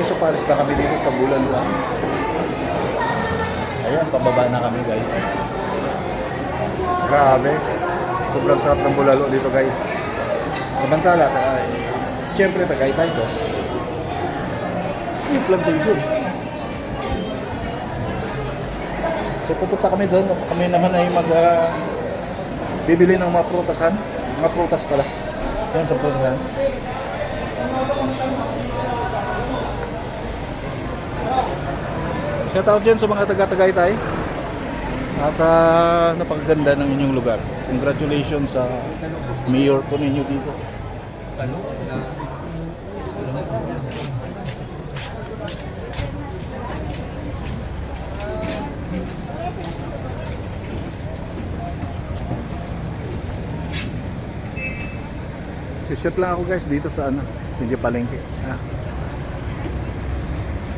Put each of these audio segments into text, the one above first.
guys, so paalis na kami dito sa Bulaluan. Ayan, pababa na kami guys. Grabe. Sobrang sarap ng bulalo dito guys. Samantala, siyempre Tagaytay to. Yung plantation. So pupunta kami doon. Kami naman ay bibili ng mga prutasan. Mga prutas pala. Yan sa prutasan. Shout out dyan sa mga taga-Tagaytay. At napakaganda ng inyong lugar. Congratulations sa mayor po ninyo dito. Sishoot lang ako guys dito sa medyo palengke.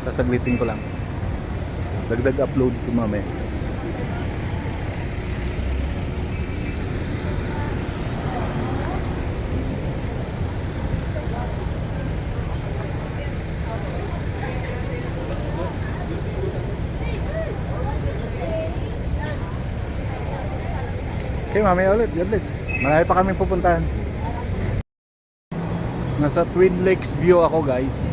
Sasaglitin ko lang. Dagdag upload ko mamaya. Okay, mamaya ulit. God bless. Marami pa kaming pupuntahan. Nasa Twin Lakes view ako guys.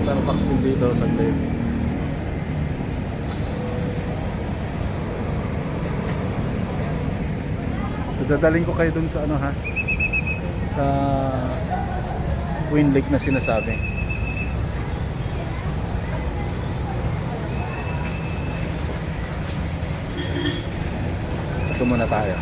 Starbucks din dito sa Glen. So dadaling ko kayo dun sa sa Twin Lake na sinasabi. Ito muna tayo.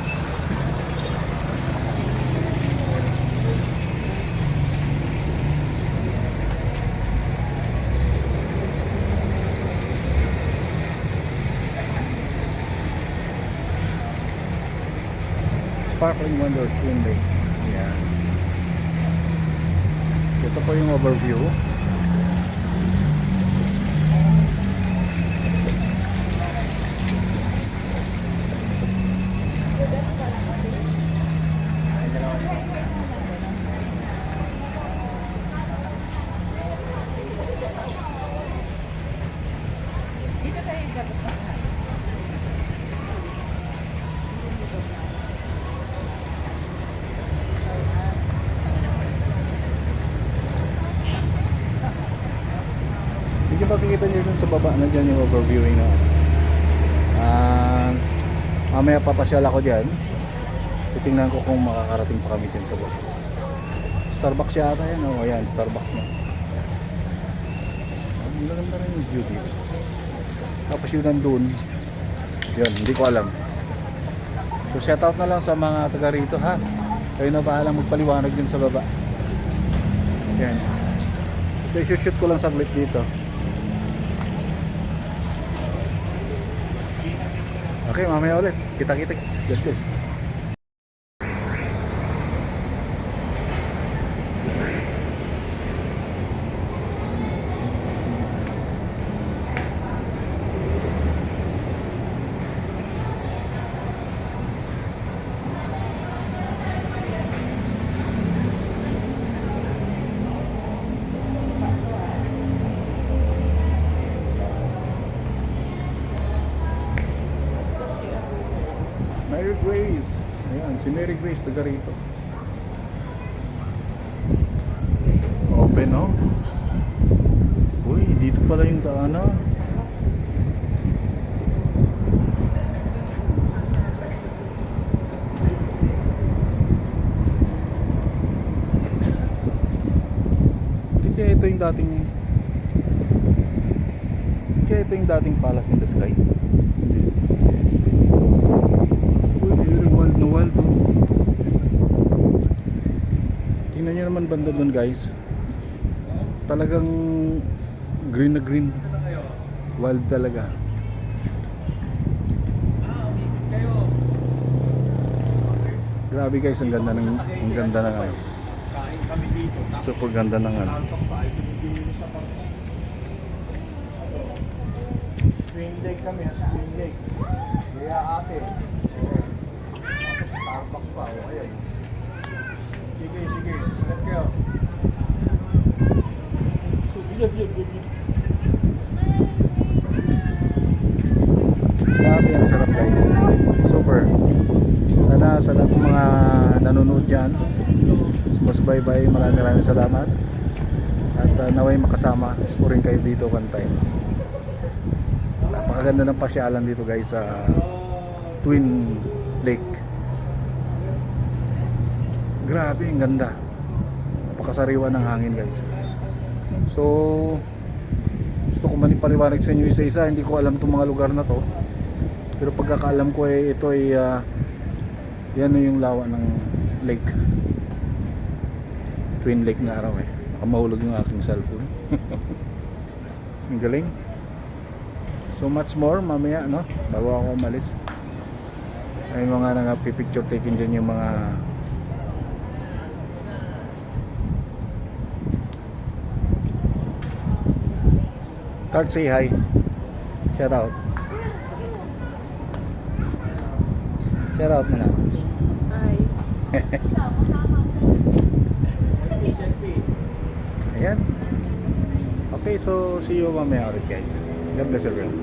Sparkling Wonders Twin Lakes. Yeah. Ito po yung overview. Medyo makikita nyo dun sa baba, nandiyan yung overviewing na mamaya papasyal ako dyan. Titingnan ko kung makakarating pa kami dyan sa baba. Starbucks yata yan. O yan, Starbucks na. Ang ganda rin yung view dito. Tapos yun nandun, yun, hindi ko alam. So shout out na lang sa mga taga rito ha. Kayo na bahalang magpaliwanag dyan sa baba. Yan. So isushoot ko lang saglit dito. Okay, mamaya ulit. Kita-kitix. God bless. Mary Grace. Ayan, si Mary Grace taga rito. Open, no? Uy, dito pala yung daanan. Kaya ito yung dating Palace in the Sky. Wild na wild. Tingnan nyo naman banda doon guys. Talagang green na green. Wild talaga. Grabe guys, ang ganda ng super ganda ng sa pang Twin Lake kami, sa Twin Lake. Kaya ate. Tapos Starbucks pa, o ayan. Sige, sige. Ingat kayo. Grabe, ang sarap guys. Super. Sana sa lahat ng mga nanonood dyan, sumasabay-bay, maraming salamat. At naway makasama ko rin kayo dito one time. Napakaganda ng pasyalan dito guys sa Twin Lake. Grabe, ang ganda. Napakasariwa ng hangin guys. So gusto ko man ipaliwanag sa inyo isa-isa. Hindi ko alam itong mga lugar na to, pero pagkakaalam ko ito ay yan na yung lawa ng lake, Twin Lake nga araw Nakamahulog yung aking cellphone. Ang galing. So much more mamaya, no, bago ako umalis. Ay mga nagpipicture taking dyan yung mga Card, say hi. Shout out. Shout out mo na. Hi. Ayan. Okay, so see you mamaya ulit guys. God bless everyone.